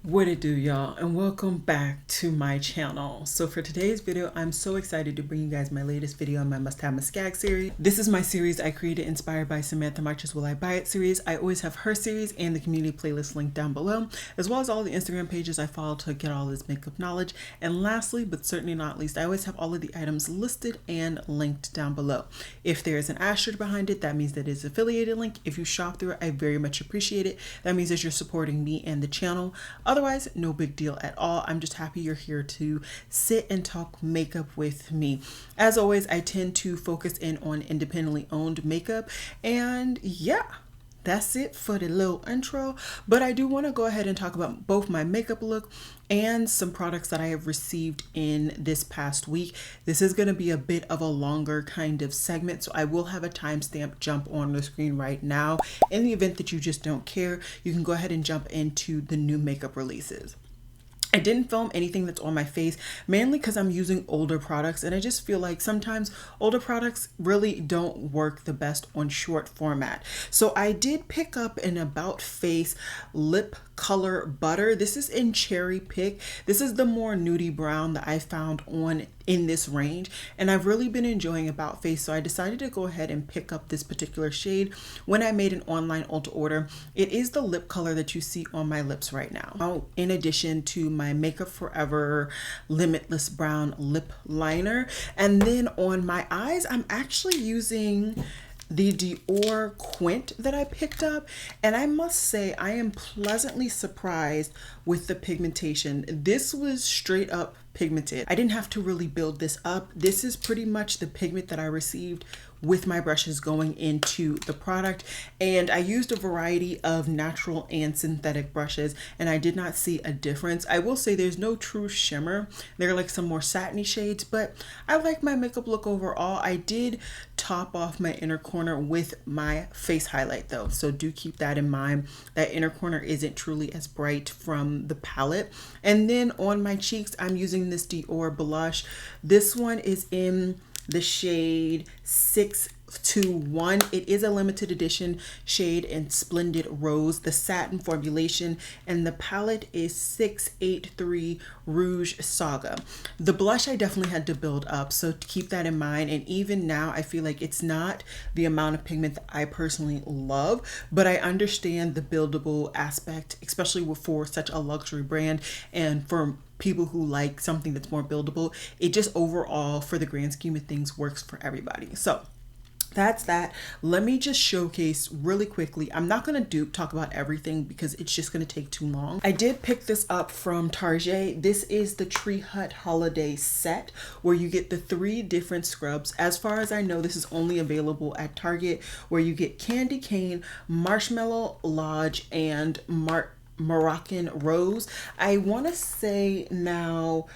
What it do, y'all, and welcome back to my channel. So for today's video, I'm so excited to bring you guys my latest video on my must-have Gags series. This is my series I created inspired by Samantha March's Will I Buy It series. I always have her series and the community playlist linked down below, as well as all the Instagram pages I follow to get all this makeup knowledge. And lastly, but certainly not least, I always have all of the items listed and linked down below. If there is an asterisk behind it, that means that it's an affiliated link. If you shop through it, I very much appreciate it. That means that you're supporting me and the channel. Otherwise, no big deal at all. I'm just happy you're here to sit and talk makeup with me. As always, I tend to focus in on independently owned makeup, and yeah, that's it for the little intro. But I do want to go ahead and talk about both my makeup look and some products that I have received in this past week. This is going to be a bit of a longer kind of segment, so I will have a timestamp jump on the screen right now. In the event that you just don't care, you can go ahead and jump into the new makeup releases. I didn't film anything that's on my face, mainly because I'm using older products, and I just feel like sometimes older products really don't work the best on short format. So I did pick up an About Face lip color butter. This is in Cherry Pick. This is the more nudie brown that I found in this range, and I've really been enjoying About Face, so I decided to go ahead and pick up this particular shade when I made an online Ulta order. It is the lip color that you see on my lips right now, in addition to my Makeup Forever Limitless Brown lip liner. And then on my eyes, I'm actually using the Dior Quint that I picked up, and I must say I am pleasantly surprised with the pigmentation. This was straight up pigmented. I didn't have to really build this up. This is pretty much the pigment that I received with my brushes going into the product, and I used a variety of natural and synthetic brushes, and I did not see a difference. I will say there's no true shimmer. There are like some more satiny shades, but I like my makeup look overall. I did top off my inner corner with my face highlight though, so do keep that in mind. That inner corner isn't truly as bright from the palette. And then on my cheeks, I'm using this Dior blush. This one is in the shade 621. It is a limited edition shade in Splendid Rose, the satin formulation, and the palette is 683 Rouge Saga. The blush I definitely had to build up, so keep that in mind. And even now, I feel like it's not the amount of pigment that I personally love, but I understand the buildable aspect, especially for such a luxury brand, and for people who like something that's more buildable. It just overall, for the grand scheme of things, works for everybody. So that's that. Let me just showcase really quickly. I'm not going to talk about everything because it's just going to take too long. I did pick this up from Target. This is the Tree Hut Holiday Set, where you get the 3 different scrubs. As far as I know, this is only available at Target, where you get Candy Cane, Marshmallow Lodge, and Moroccan Rose. I want to say now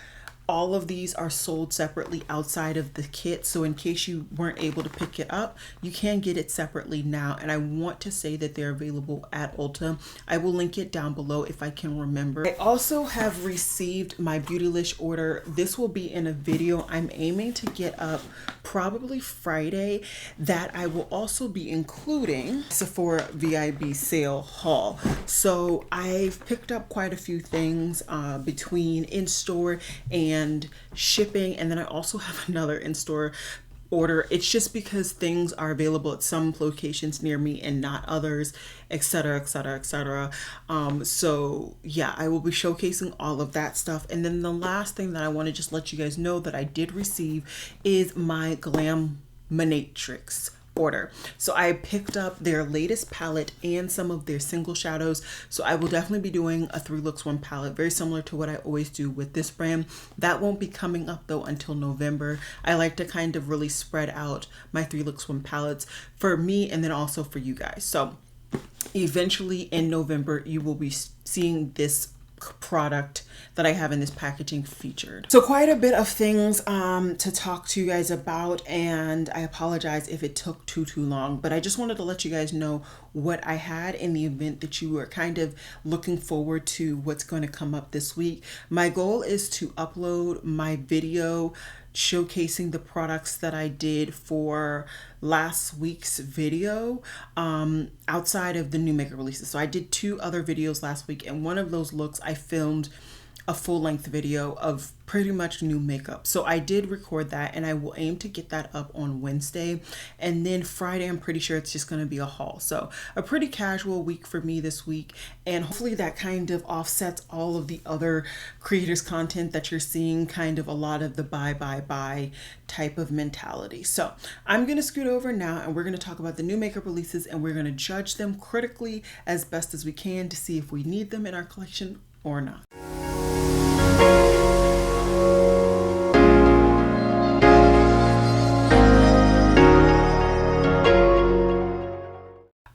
all of these are sold separately outside of the kit, so in case you weren't able to pick it up, you can get it separately now. And I want to say that they're available at Ulta. I will link it down below if I can remember. I also have received my Beautylish order. This will be in a video I'm aiming to get up probably Friday, that I will also be including Sephora VIB sale haul. So I've picked up quite a few things between in-store and shipping, and then I also have another in-store order. It's just because things are available at some locations near me and not others, etc, etc, etc. So yeah, I will be showcasing all of that stuff. And then the last thing that I want to just let you guys know that I did receive is my Glam Matrix order. So I picked up their latest palette and some of their single shadows. So I will definitely be doing a 3 looks 1 palette, very similar to what I always do with this brand. That won't be coming up though until November. I like to kind of really spread out my 3 looks 1 palettes for me and then also for you guys. So eventually in November, you will be seeing this product that I have in this packaging featured. So quite a bit of things to talk to you guys about, and I apologize if it took too long, but I just wanted to let you guys know what I had in the event that you are kind of looking forward to what's going to come up this week. My goal is to upload my video showcasing the products that I did for last week's video outside of the new makeup releases. So I did 2 other videos last week, and one of those looks I filmed a full-length video of pretty much new makeup. So I did record that, and I will aim to get that up on Wednesday. And then Friday, I'm pretty sure it's just going to be a haul. So a pretty casual week for me this week, and hopefully that kind of offsets all of the other creators content that you're seeing, kind of a lot of the buy type of mentality. So I'm going to scoot over now, and we're going to talk about the new makeup releases, and we're going to judge them critically as best as we can to see if we need them in our collection or not.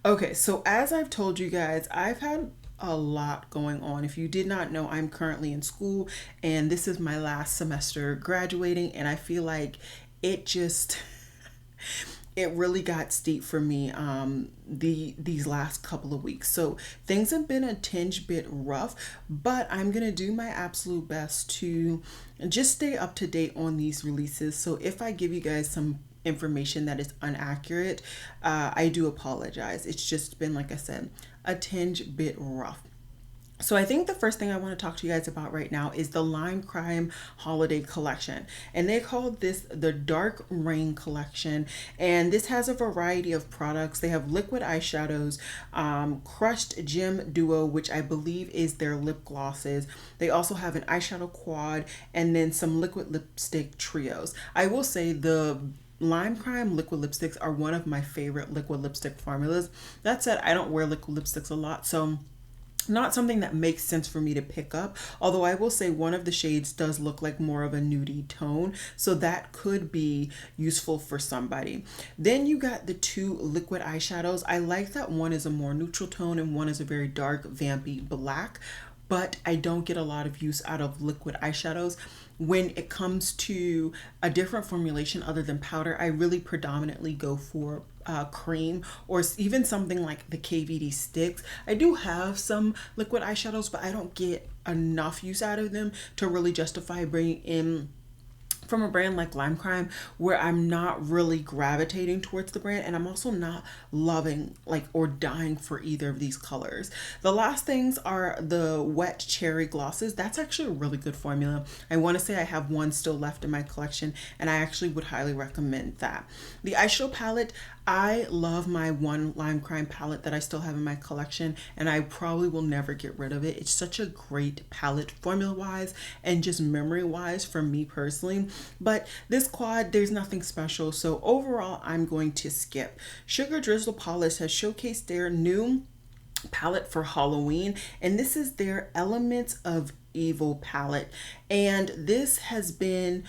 Okay, so as I've told you guys, I've had a lot going on. If you did not know, I'm currently in school, and this is my last semester graduating, and I feel like it just it really got steep for me these last couple of weeks. So things have been a tinge bit rough, but I'm gonna do my absolute best to just stay up to date on these releases. So if I give you guys some information that is inaccurate, I do apologize. It's just been, like I said, a tinge bit rough. So I think the first thing I want to talk to you guys about right now is the Lime Crime Holiday Collection. And they called this the Dark Rain Collection. And this has a variety of products. They have liquid eyeshadows, Crushed Gem Duo, which I believe is their lip glosses. They also have an eyeshadow quad, and then some liquid lipstick trios. I will say the Lime Crime liquid lipsticks are one of my favorite liquid lipstick formulas. That said, I don't wear liquid lipsticks a lot, so not something that makes sense for me to pick up. Although I will say one of the shades does look like more of a nudie tone, so that could be useful for somebody. Then you got the 2 liquid eyeshadows. I like that one is a more neutral tone and one is a very dark vampy black, but I don't get a lot of use out of liquid eyeshadows. When it comes to a different formulation other than powder, I really predominantly go for cream, or even something like the KVD sticks. I do have some liquid eyeshadows, but I don't get enough use out of them to really justify bringing in from a brand like Lime Crime, where I'm not really gravitating towards the brand, and I'm also not loving or dying for either of these colors. The last things are the Wet Cherry glosses. That's actually a really good formula. I want to say I have one still left in my collection, and I actually would highly recommend that. The eyeshadow palette, I love my one Lime Crime palette that I still have in my collection, and I probably will never get rid of it. It's such a great palette formula wise and just memory wise for me personally. But this quad, there's nothing special, so overall I'm going to skip. Sugar Drizzle Polish has showcased their new palette for Halloween, and this is their Elements of Evil palette, and this has been,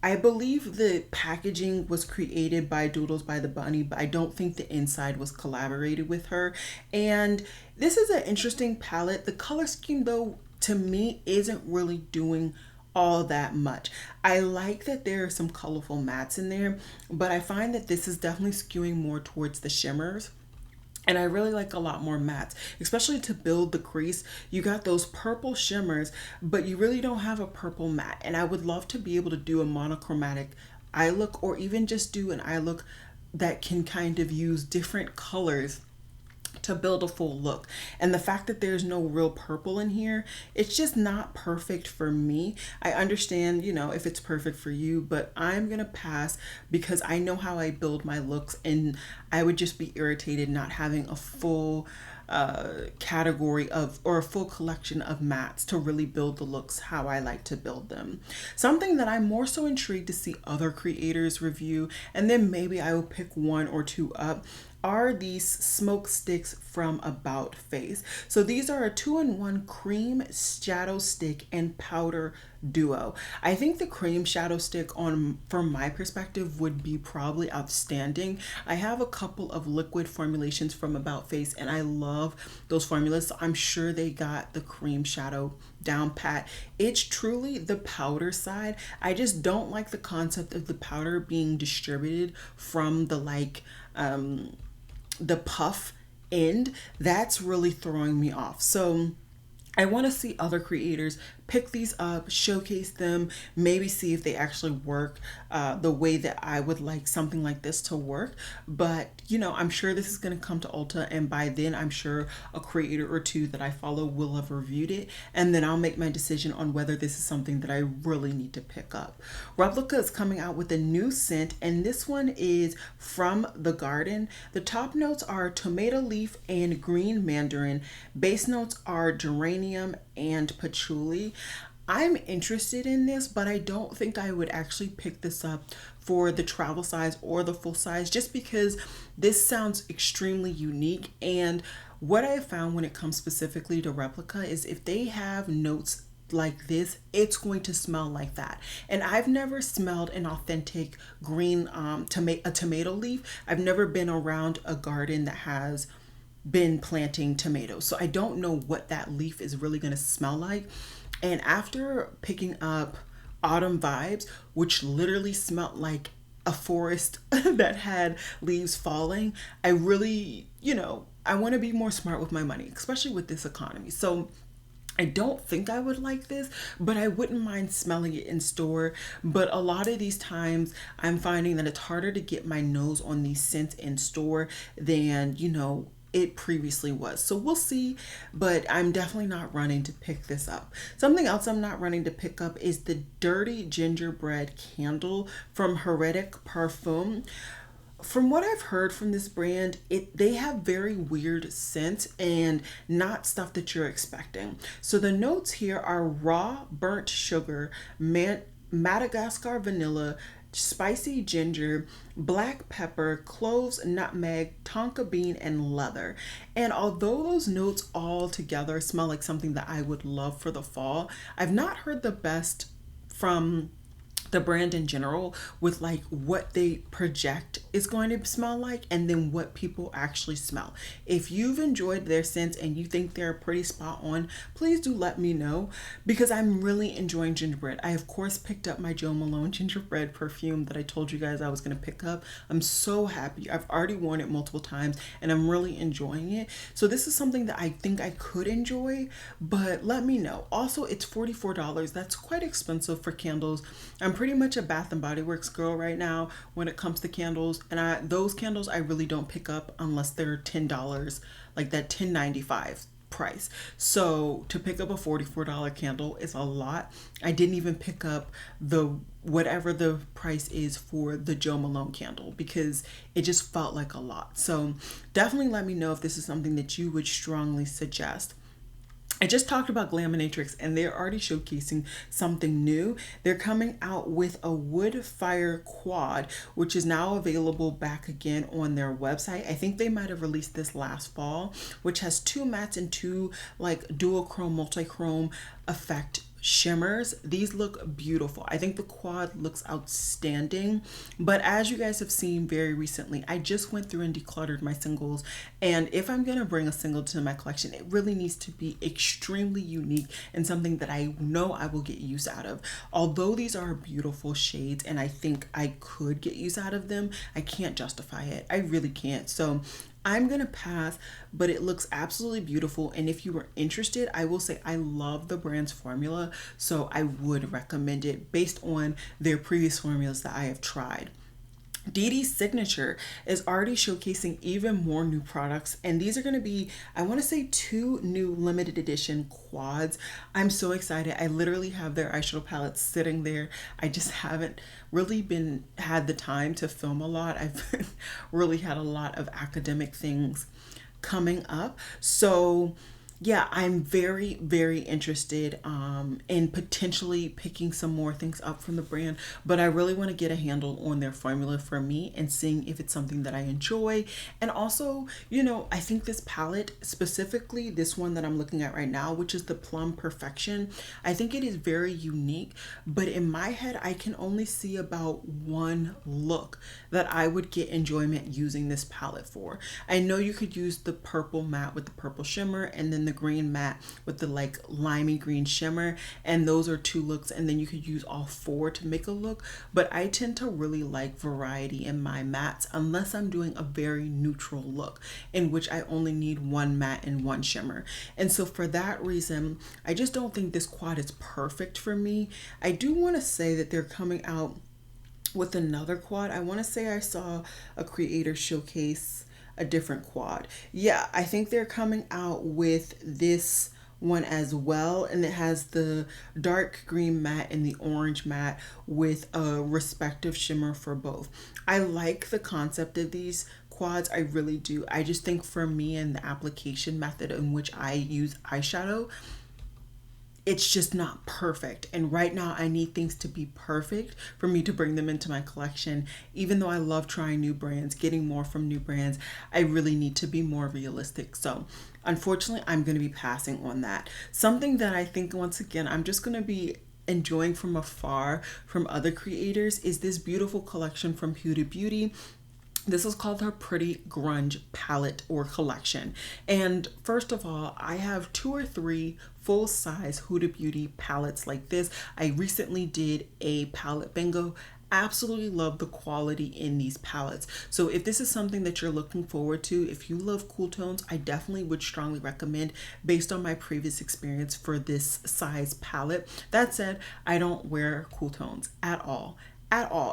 I believe the packaging was created by Doodles by the Bunny, but I don't think the inside was collaborated with her. And this is an interesting palette. The color scheme, though, to me isn't really doing all that much. I like that there are some colorful mattes in there, but I find that this is definitely skewing more towards the shimmers. And I really like a lot more mattes, especially to build the crease. You got those purple shimmers, but you really don't have a purple matte. And I would love to be able to do a monochromatic eye look, or even just do an eye look that can kind of use different colors to build a full look. And the fact that there's no real purple in here, it's just not perfect for me. I understand, if it's perfect for you, but I'm gonna pass because I know how I build my looks, and I would just be irritated not having a full category of, or a full collection of mattes to really build the looks how I like to build them. Something that I'm more so intrigued to see other creators review, and then maybe I will pick 1 or 2 up, are these smoke sticks from About Face. So these are a 2-in-1 cream shadow stick and powder duo. I think the cream shadow stick, from my perspective, would be probably outstanding. I have a couple of liquid formulations from About Face, and I love those formulas, so I'm sure they got the cream shadow down pat. It's truly the powder side. I just don't like the concept of the powder being distributed from the puff end, that's really throwing me off. So I want to see other creators pick these up, showcase them, maybe see if they actually work the way that I would like something like this to work. But, you know, I'm sure this is going to come to Ulta, and by then I'm sure a creator or two that I follow will have reviewed it, and then I'll make my decision on whether this is something that I really need to pick up. Replica is coming out with a new scent, and this one is From the Garden. The top notes are tomato leaf and green mandarin. Base notes are geranium and patchouli. I'm interested in this, but I don't think I would actually pick this up for the travel size or the full size, just because this sounds extremely unique. And what I have found when it comes specifically to Replica is if they have notes like this, it's going to smell like that. And I've never smelled an authentic green tomato leaf. I've never been around a garden that has been planting tomatoes, so I don't know what that leaf is really going to smell like. And after picking up Autumn Vibes, which literally smelled like a forest that had leaves falling, I really, you know, I want to be more smart with my money, especially with this economy. So I don't think I would like this, but I wouldn't mind smelling it in store. But a lot of these times I'm finding that it's harder to get my nose on these scents in store than, you know, it previously was. So we'll see, but I'm definitely not running to pick this up. Something else I'm not running to pick up is the Dirty Gingerbread Candle from Heretic Parfum. From what I've heard from this brand, they have very weird scents and not stuff that you're expecting. So the notes here are raw burnt sugar, Madagascar vanilla, spicy ginger, black pepper, cloves, nutmeg, tonka bean, and leather. And although those notes all together smell like something that I would love for the fall, I've not heard the best from the brand in general with like what they project is going to smell like and then what people actually smell. If you've enjoyed their scents and you think they're pretty spot on, please do let me know, because I'm really enjoying gingerbread. I of course picked up my Jo Malone gingerbread perfume that I told you guys I was going to pick up. I'm so happy. I've already worn it multiple times and I'm really enjoying it. So this is something that I think I could enjoy, but let me know. Also, it's $44. That's quite expensive for candles. I'm pretty much a Bath and Body Works girl right now when it comes to candles, and those candles I really don't pick up unless they're $10, like that $10.95 price. So to pick up a $44 candle is a lot. I didn't even pick up the whatever the price is for the Jo Malone candle because it just felt like a lot. So definitely let me know if this is something that you would strongly suggest. I just talked about Glaminatrix and they're already showcasing something new. They're coming out with a wood fire quad, which is now available back again on their website. I think they might have released this last fall, which has 2 mattes and 2 like duochrome, multi-chrome effect shimmers. These look beautiful. I think the quad looks outstanding, but as you guys have seen very recently, I just went through and decluttered my singles, and if I'm gonna bring a single to my collection, it really needs to be extremely unique and something that I know I will get use out of. Although these are beautiful shades and I think I could get use out of them, I can't justify it. I really can't. So I'm gonna pass, but it looks absolutely beautiful. And if you were interested, I will say I love the brand's formula, so I would recommend it based on their previous formulas that I have tried. DD's Signature is already showcasing even more new products, and these are going to be, I want to say, 2 new limited edition quads. I'm so excited. I literally have their eyeshadow palettes sitting there. I just haven't really had the time to film a lot. I've really had a lot of academic things coming up. So yeah, I'm very, very interested in potentially picking some more things up from the brand, but I really want to get a handle on their formula for me and seeing if it's something that I enjoy. And also, you know, I think this palette, specifically this one that I'm looking at right now, which is the Plum Perfection, I think it is very unique, but in my head, I can only see about one look that I would get enjoyment using this palette for. I know you could use the purple matte with the purple shimmer and then the the green matte with the like limey green shimmer, and those are 2 looks, and then you could use all 4 to make a look. But I tend to really like variety in my mattes unless I'm doing a very neutral look in which I only need 1 matte and 1 shimmer. And so for that reason, I just don't think this quad is perfect for me. I do want to say that they're coming out with another quad. I want to say I saw a creator showcase a different quad. Yeah, I think they're coming out with this one as well, and it has the dark green matte and the orange matte with a respective shimmer for both. I like the concept of these quads, I really do. I just think for me and the application method in which I use eyeshadow, it's just not perfect. And right now I need things to be perfect for me to bring them into my collection. Even though I love trying new brands, getting more from new brands, I really need to be more realistic. So unfortunately, I'm going to be passing on that. Something that I think, once again, I'm just going to be enjoying from afar from other creators is this beautiful collection from Huda Beauty. This is called her Pretty Grunge palette or collection. And first of all, I have 2 or 3 full-size Huda Beauty palettes like this. I recently did a palette bingo. Absolutely love the quality in these palettes. So if this is something that you're looking forward to, if you love cool tones, I definitely would strongly recommend, based on my previous experience, for this size palette. That said, I don't wear cool tones at all.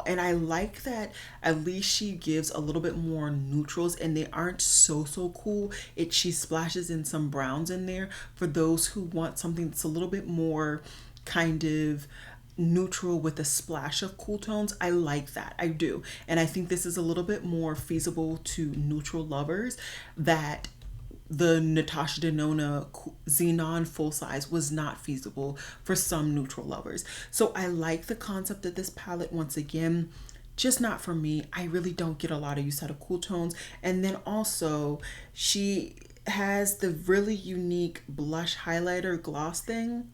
And I like that at least she gives a little bit more neutrals, and they aren't so cool. She splashes in some browns in there for those who want something that's a little bit more kind of neutral with a splash of cool tones. I like that, I do. And I think this is a little bit more feasible to neutral lovers that the Natasha Denona Xenon full size was not feasible for some neutral lovers. So I like the concept of this palette. Once again, just not for me. I really don't get a lot of use out of cool tones. And then also she has the really unique blush highlighter gloss thing.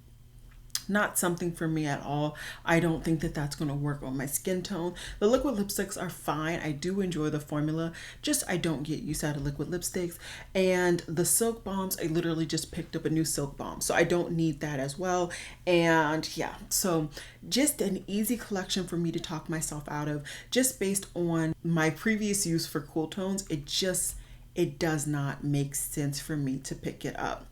Not something for me at all. I don't think that that's going to work on my skin tone. The liquid lipsticks are fine. I do enjoy the formula, just I don't get used out of liquid lipsticks. And the silk bombs, I literally just picked up a new silk bomb, so I don't need that as well. And yeah, so just an easy collection for me to talk myself out of, just based on my previous use for cool tones. It does not make sense for me to pick it up.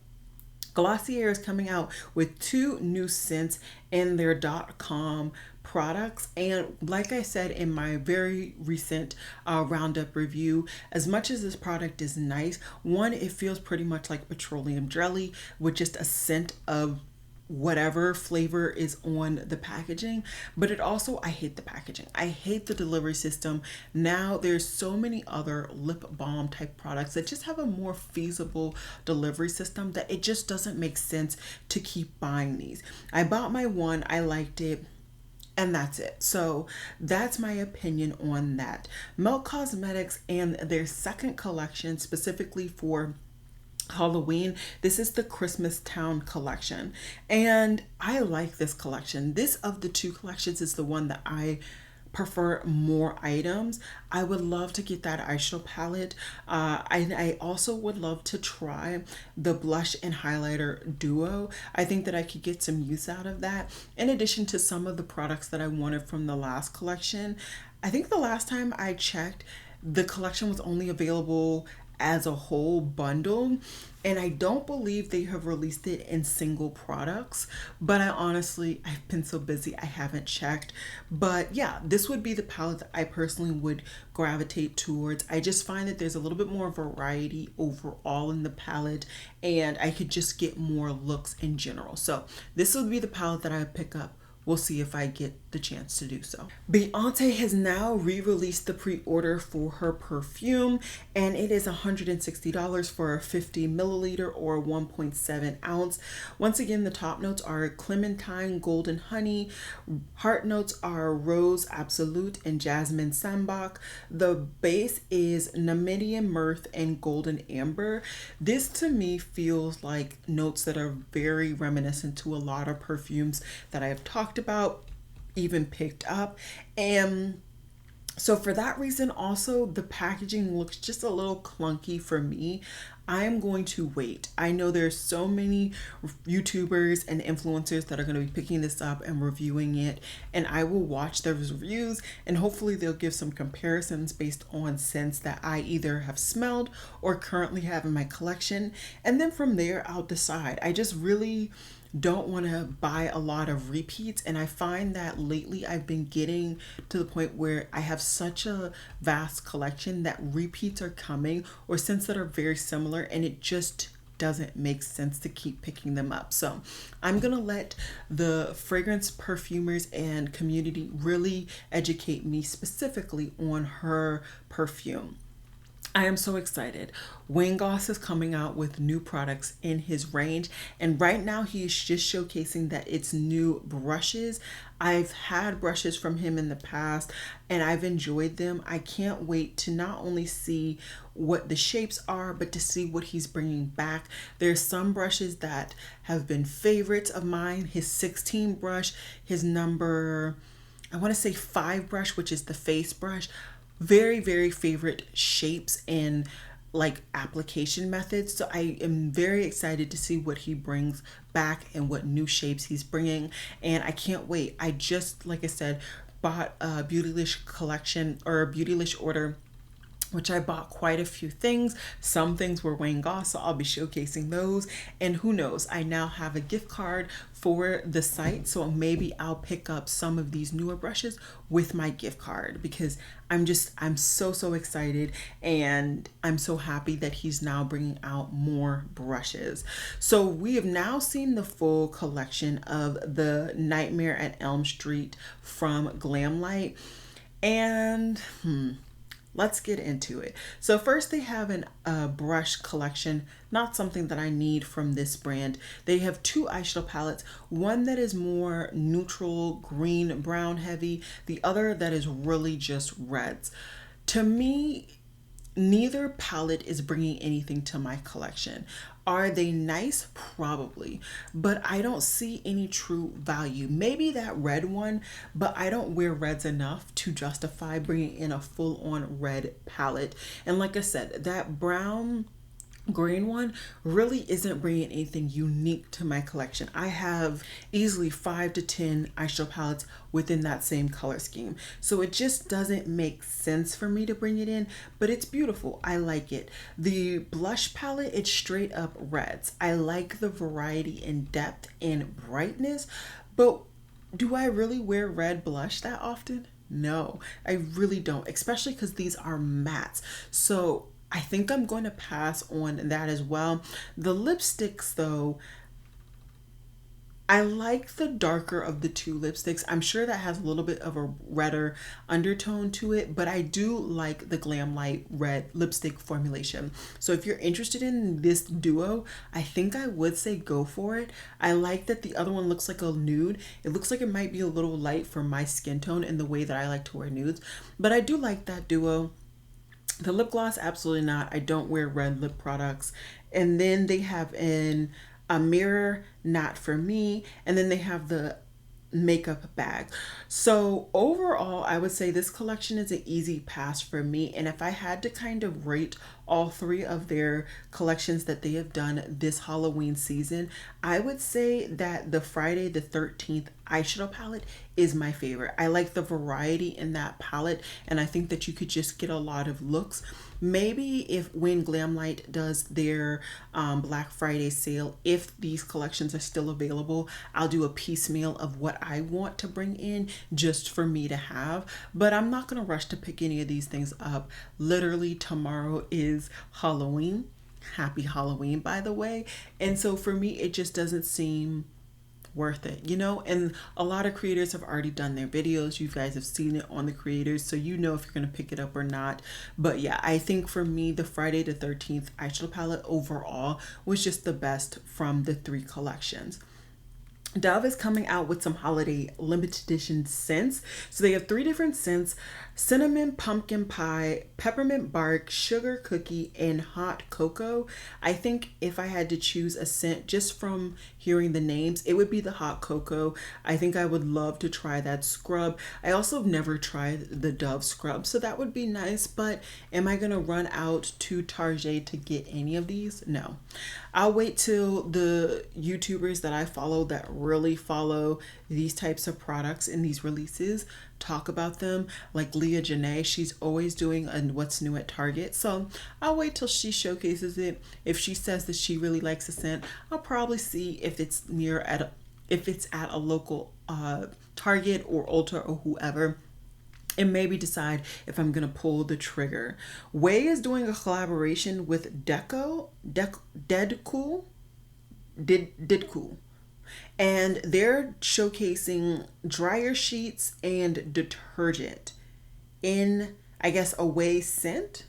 Glossier is coming out with 2 new scents in their .com products, and like I said in my very recent roundup review, as much as this product is nice, one, it feels pretty much like petroleum jelly with just a scent of whatever flavor is on the packaging. But it also, I hate the packaging. I hate the delivery system. Now there's so many other lip balm type products that just have a more feasible delivery system that it just doesn't make sense to keep buying these. I bought my one, I liked it, and that's it. So that's my opinion on that. Milk Cosmetics and their second collection, specifically for Halloween, this is the Christmas Town collection, and I like this collection. This, of the 2 collections, is the one that I prefer more items. I would love to get that eyeshadow palette. I also would love to try the blush and highlighter duo. I think that I could get some use out of that, in addition to some of the products that I wanted from the last collection. I think the last time I checked, the collection was only available as a whole bundle, and I don't believe they have released it in single products, but I've been so busy I haven't checked. But yeah, this would be the palette that I personally would gravitate towards. I just find that there's a little bit more variety overall in the palette, and I could just get more looks in general. So this would be the palette that I would pick up. We'll see if I get the chance to do so. Beyonce has now re-released the pre-order for her perfume, and it is $160 for a 50 milliliter or 1.7 ounce. Once again, the top notes are clementine, golden honey. Heart notes are rose absolute and jasmine sambac. The base is Namidian myrrh and golden amber. This to me feels like notes that are very reminiscent to a lot of perfumes that I have talked about, even picked up. And So for that reason, also the packaging looks just a little clunky for me. I am going to wait. I know there's so many YouTubers and influencers that are going to be picking this up and reviewing it, and I will watch their reviews and hopefully they'll give some comparisons based on scents that I either have smelled or currently have in my collection, and then from there I'll decide. I just really don't want to buy a lot of repeats, and I find that lately I've been getting to the point where I have such a vast collection that repeats are coming or scents that are very similar, and it just doesn't make sense to keep picking them up. So I'm gonna let the fragrance perfumers and community really educate me specifically on her perfume. I am so excited. Wayne Goss is coming out with new products in his range, and right now he is just showcasing that it's new brushes. I've had brushes from him in the past and I've enjoyed them. I can't wait to not only see what the shapes are, but to see what he's bringing back. There's some brushes that have been favorites of mine. His 16 brush, his number, I want to say 5 brush, which is the face brush. Very, very favorite shapes and like application methods. So I am very excited to see what he brings back and what new shapes he's bringing. And I can't wait. I just, like I said, bought a Beautylish collection or a Beautylish order, which I bought quite a few things. Some things were Wayne Goss, so I'll be showcasing those. And who knows, I now have a gift card for the site, so maybe I'll pick up some of these newer brushes with my gift card, because I'm so excited, and I'm so happy that he's now bringing out more brushes. So we have now seen the full collection of the Nightmare at Elm Street from Glamlight, and let's get into it. So first they have a brush collection, not something that I need from this brand. They have 2 eyeshadow palettes, one that is more neutral, green, brown heavy, the other that is really just reds. To me, neither palette is bringing anything to my collection. Are they nice? Probably, but I don't see any true value. Maybe that red one, but I don't wear reds enough to justify bringing in a full-on red palette. And like I said, that brown green one really isn't bringing anything unique to my collection. I have easily 5 to 10 eyeshadow palettes within that same color scheme, so it just doesn't make sense for me to bring it in, but it's beautiful. I like it. The blush palette, it's straight up reds. I like the variety in depth and brightness, but do I really wear red blush that often? No, I really don't, especially because these are mattes. So I think I'm going to pass on that as well. The lipsticks though, I like the darker of the 2 lipsticks. I'm sure that has a little bit of a redder undertone to it, but I do like the Glamlight red lipstick formulation. So if you're interested in this duo, I think I would say go for it. I like that the other one looks like a nude. It looks like it might be a little light for my skin tone and the way that I like to wear nudes, but I do like that duo. The lip gloss, absolutely not. I don't wear red lip products. And then they have a mirror, not for me. And then they have the makeup bag. So overall, I would say this collection is an easy pass for me. And if I had to kind of rate all 3 of their collections that they have done this Halloween season, I would say that the Friday the 13th eyeshadow palette is my favorite. I like the variety in that palette, and I think that you could just get a lot of looks. Maybe if when Glamlight does their Black Friday sale, if these collections are still available, I'll do a piecemeal of what I want to bring in just for me to have. But I'm not going to rush to pick any of these things up. Literally tomorrow is Halloween. Happy Halloween, by the way. And so for me, it just doesn't seem worth it, you know? And a lot of creators have already done their videos. You guys have seen it on the creators, so you know if you're going to pick it up or not. But yeah, I think for me, the Friday the 13th eyeshadow palette overall was just the best from the 3 collections. Dove is coming out with some holiday limited edition scents. So they have 3 different scents: cinnamon, pumpkin pie, peppermint bark, sugar cookie, and hot cocoa. I think if I had to choose a scent just from hearing the names, it would be the hot cocoa. I think I would love to try that scrub. I also have never tried the Dove scrub, so that would be nice. But am I gonna run out to Target to get any of these? No. I'll wait till the YouTubers that I follow that really follow these types of products and these releases talk about them, like Leah Janae. She's always doing a what's new at Target, so I'll wait till she showcases it. If she says that she really likes the scent, I'll probably see if it's if it's at a local Target or Ulta or whoever, and maybe decide if I'm gonna pull the trigger. Way is doing a collaboration with Deadcool, and they're showcasing dryer sheets and detergent in, I guess, a Way scent.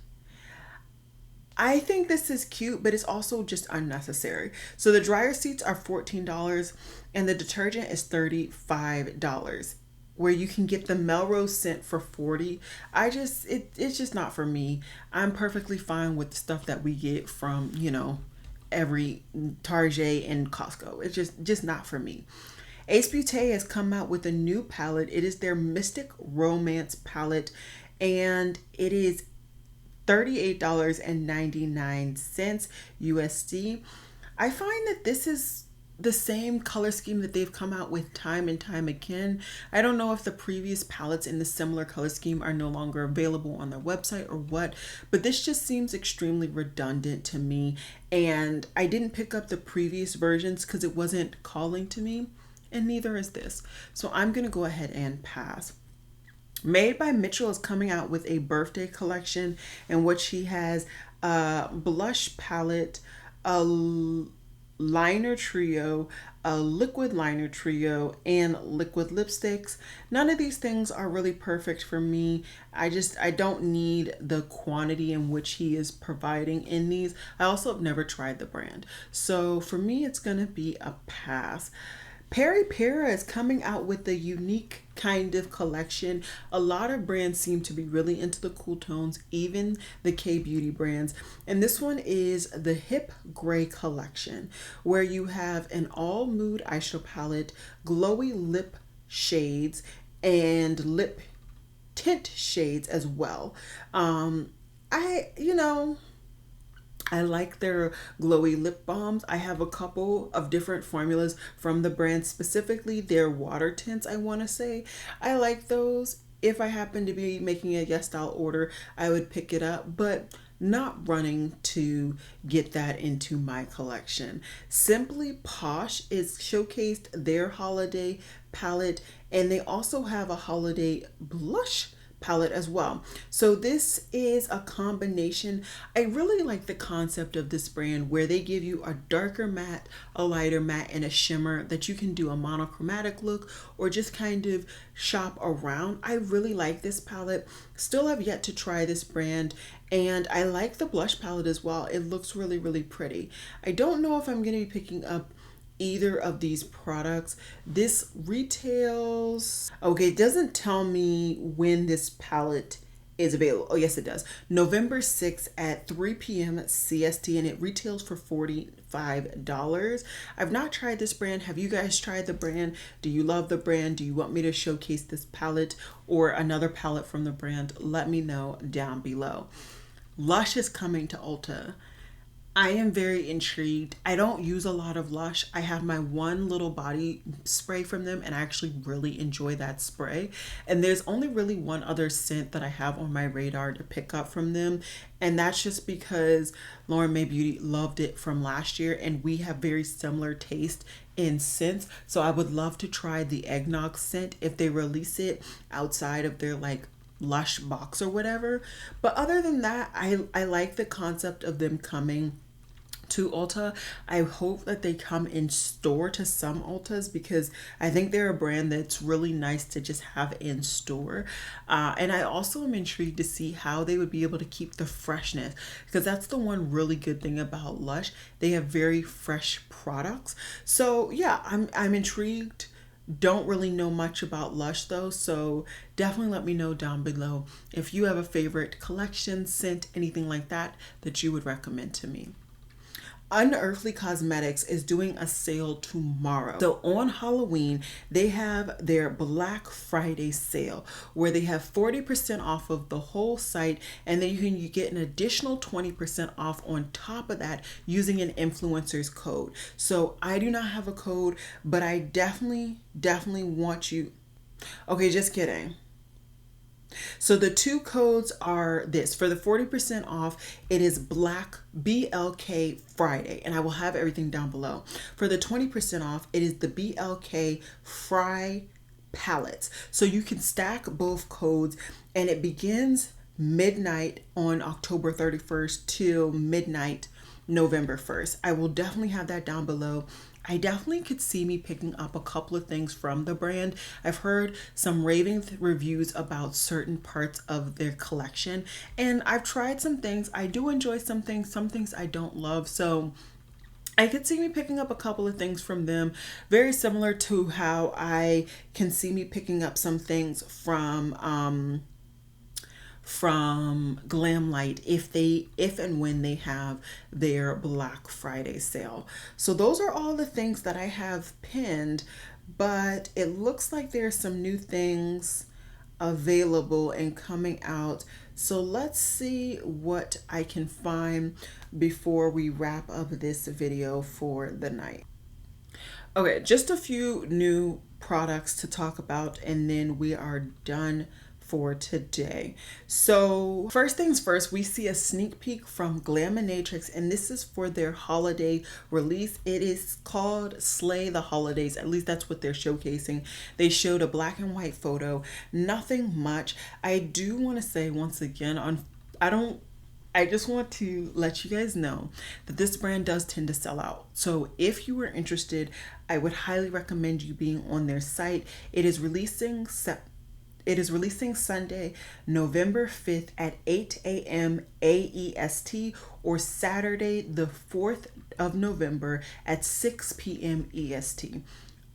I think this is cute, but it's also just unnecessary. So the dryer sheets are $14 and the detergent is $35, where you can get the Melrose scent for 40. It's just not for me. I'm perfectly fine with the stuff that we get from, every Target and Costco. It's just not for me. Ace Beauté has come out with a new palette. It is their Mystic Romance palette, and it is $38.99 USD. I find that this is the same color scheme that they've come out with time and time again. I don't know if the previous palettes in the similar color scheme are no longer available on their website or what, but this just seems extremely redundant to me. And I didn't pick up the previous versions because it wasn't calling to me, and neither is this. So I'm gonna go ahead and pass. Made by Mitchell is coming out with a birthday collection in which he has a blush palette, a liner trio, a liquid liner trio, and liquid lipsticks. None of these things are really perfect for me. I don't need the quantity in which he is providing in these. I also have never tried the brand. So for me, it's gonna be a pass. Perry Para is coming out with a unique kind of collection. A lot of brands seem to be really into the cool tones, even the K-beauty brands. And this one is the Hip Gray collection, where you have an all mood eyeshadow palette, glowy lip shades, and lip tint shades as well. I like their glowy lip balms. I have a couple of different formulas from the brand, specifically their water tints, I want to say. I like those. If I happen to be making a Yes Style order, I would pick it up, but not running to get that into my collection. Simply Posh is showcased their holiday palette, and they also have a holiday blush palette as well. So this is a combination. I really like the concept of this brand where they give you a darker matte, a lighter matte, and a shimmer that you can do a monochromatic look or just kind of shop around. I really like this palette. Still have yet to try this brand, and I like the blush palette as well. It looks really, really pretty. I don't know if I'm going to be picking up either of these products. This retails, okay, it doesn't tell me when this palette is available. Oh yes, it does. November 6th at 3 p.m. CST, and it retails for $45. I've not tried this brand. Have you guys tried the brand? Do you love the brand? Do you want me to showcase this palette or another palette from the brand? Let me know down below. Lush is coming to Ulta. I am very intrigued. I don't use a lot of Lush. I have my one little body spray from them, and I actually really enjoy that spray. And there's only really one other scent that I have on my radar to pick up from them, and that's just because Lauren May Beauty loved it from last year, and we have very similar taste in scents. So I would love to try the eggnog scent if they release it outside of their Lush box or whatever. But other than that, I like the concept of them coming to Ulta. I hope that they come in store to some Ultas because I think they're a brand that's really nice to just have in store. And I also am intrigued to see how they would be able to keep the freshness, because that's the one really good thing about Lush. They have very fresh products. So yeah, I'm intrigued. Don't really know much about Lush though, so definitely let me know down below if you have a favorite collection, scent, anything like that that you would recommend to me. Unearthly Cosmetics is doing a sale tomorrow. So on Halloween, they have their Black Friday sale where they have 40% off of the whole site, and then you get an additional 20% off on top of that using an influencer's code. So I do not have a code, but I definitely want you. Okay, just kidding. So the two codes are this. For the 40% off, it is Black BLK Friday, and I will have everything down below. For the 20% off, it is the BLK Fry palettes. So you can stack both codes, and it begins midnight on October 31st till midnight November 1st. I will definitely have that down below. I definitely could see me picking up a couple of things from the brand. I've heard some raving reviews about certain parts of their collection, and I've tried some things. I do enjoy some things I don't love. So I could see me picking up a couple of things from them, very similar to how I can see me picking up some things from Glamlight if and when they have their Black Friday sale. So those are all the things that I have pinned, but it looks like there's some new things available and coming out. So let's see what I can find before we wrap up this video for the night. Okay, just a few new products to talk about, and then we are done for today. So first things first, we see a sneak peek from Glaminatrix, and this is for their holiday release. It is called Slay the Holidays. At least that's what they're showcasing. They showed a black and white photo, nothing much. I do want to say once again, I just want to let you guys know that this brand does tend to sell out. So if you are interested, I would highly recommend you being on their site. It is releasing Sunday, November 5th at 8 a.m. AEST, or Saturday, the 4th of November at 6 p.m. EST.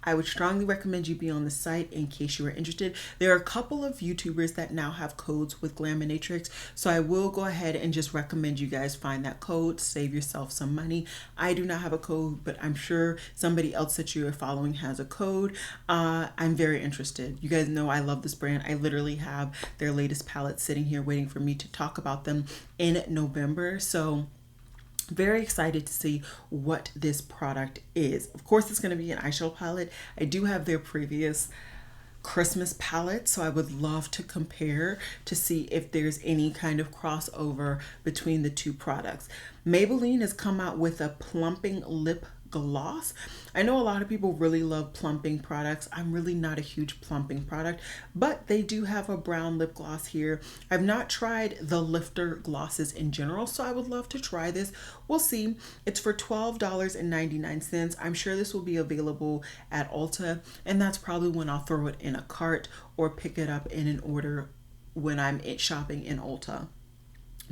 I would strongly recommend you be on the site in case you are interested. There are a couple of YouTubers that now have codes with Glaminatrix, so I will go ahead and just recommend you guys find that code, save yourself some money. I do not have a code, but I'm sure somebody else that you are following has a code. I'm very interested. You guys know I love this brand. I literally have their latest palette sitting here waiting for me to talk about them in November. So very excited to see what this product is. Of course, it's going to be an eyeshadow palette. I do have their previous Christmas palette, so I would love to compare to see if there's any kind of crossover between the two products. Maybelline has come out with a plumping lip gloss. I know a lot of people really love plumping products. I'm really not a huge plumping product, but they do have a brown lip gloss here. I've not tried the lifter glosses in general, so I would love to try this. We'll see. It's for $12.99. I'm sure this will be available at Ulta, and that's probably when I'll throw it in a cart or pick it up in an order when I'm shopping in Ulta.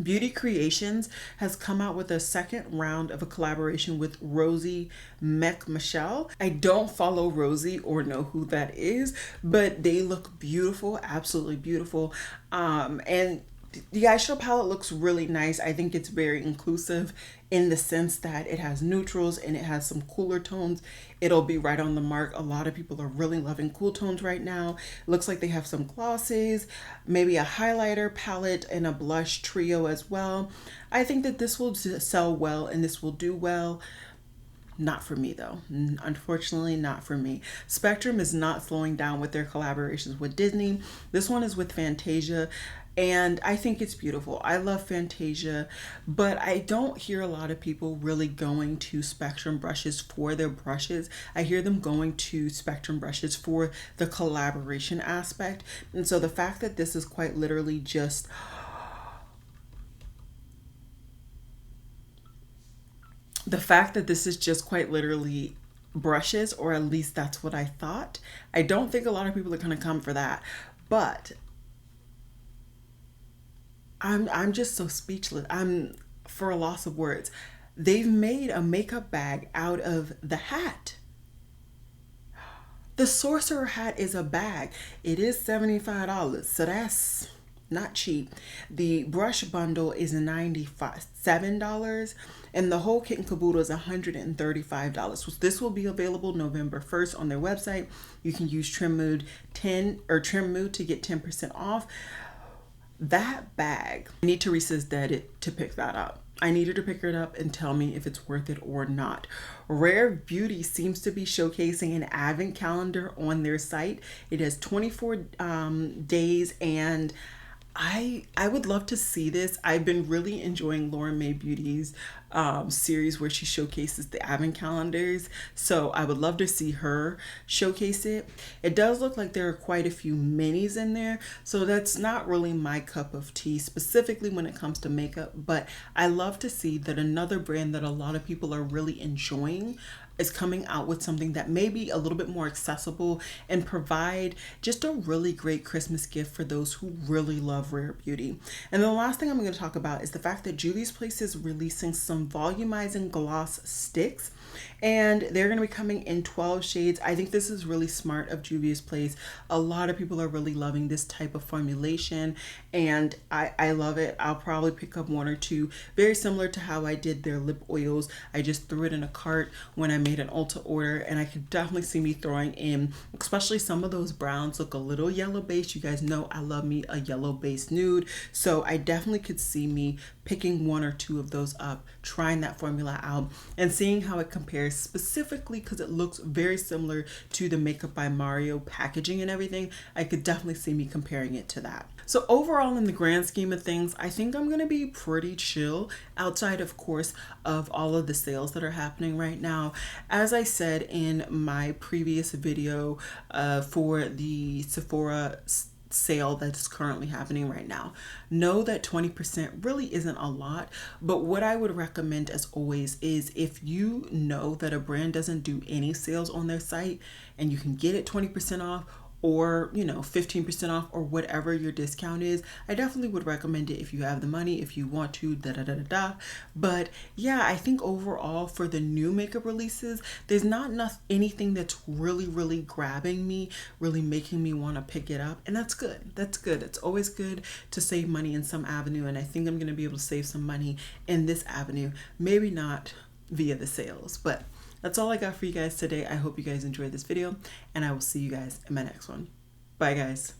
Beauty Creations has come out with a second round of a collaboration with Rosie McMichelle. I don't follow Rosie or know who that is, but they look beautiful, absolutely beautiful. And the eyeshadow palette looks really nice. I think it's very inclusive in the sense that it has neutrals and it has some cooler tones. It'll be right on the mark. A lot of people are really loving cool tones right now. It looks like they have some glosses, maybe a highlighter palette and a blush trio as well. I think that this will sell well and this will do well. Not for me though. Unfortunately, not for me. Spectrum is not slowing down with their collaborations with Disney. This one is with Fantasia, and I think it's beautiful. I love Fantasia, but I don't hear a lot of people really going to Spectrum brushes for their brushes. I hear them going to Spectrum brushes for the collaboration aspect. And so the fact that this is quite literally just The fact that this is just quite literally brushes, or at least that's what I thought. I don't think a lot of people are going to come for that, but I'm just so speechless. I'm for a loss of words. They've made a makeup bag out of the hat. The sorcerer hat is a bag. It is $75, so that's not cheap. The brush bundle is $97, and the whole kit and caboodle is $135. So this will be available November 1st on their website. You can use Trim Mood 10 or Trim Mood to get 10% off. That bag, I need Teresa's dead to pick that up. I need her to pick it up and tell me if it's worth it or not. Rare Beauty seems to be showcasing an advent calendar on their site. It has 24 days, and I would love to see this. I've been really enjoying Lauren Mae Beauty's series where she showcases the advent calendars. So I would love to see her showcase it. It does look like there are quite a few minis in there. So that's not really my cup of tea, specifically when it comes to makeup. But I love to see that another brand that a lot of people are really enjoying is coming out with something that may be a little bit more accessible and provide just a really great Christmas gift for those who really love Rare Beauty. And the last thing I'm going to talk about is the fact that Juvia's Place is releasing some volumizing gloss sticks, and they're going to be coming in 12 shades. I think this is really smart of Juvia's Place. A lot of people are really loving this type of formulation, and I love it. I'll probably pick up one or two, very similar to how I did their lip oils. I just threw it in a cart when I made an Ulta order, and I could definitely see me throwing in, especially some of those browns look a little yellow based. You guys know I love me a yellow based nude, so I definitely could see me picking one or two of those up, trying that formula out and seeing how it compares, specifically because it looks very similar to the Makeup by Mario packaging and everything. I could definitely see me comparing it to that. So overall, in the grand scheme of things, I think I'm going to be pretty chill outside, of course, of all of the sales that are happening right now. As I said in my previous video for the Sephora sale that's currently happening right now, know that 20% really isn't a lot, but what I would recommend as always is if you know that a brand doesn't do any sales on their site and you can get it 20% off, or 15% off, or whatever your discount is, I definitely would recommend it if you have the money, if you want to, But yeah, I think overall for the new makeup releases, there's not anything that's really grabbing me, really making me want to pick it up, and that's good. It's always good to save money in some avenue, and I think I'm going to be able to save some money in this avenue, maybe not via the sales, but that's all I got for you guys today. I hope you guys enjoyed this video, and I will see you guys in my next one. Bye, guys.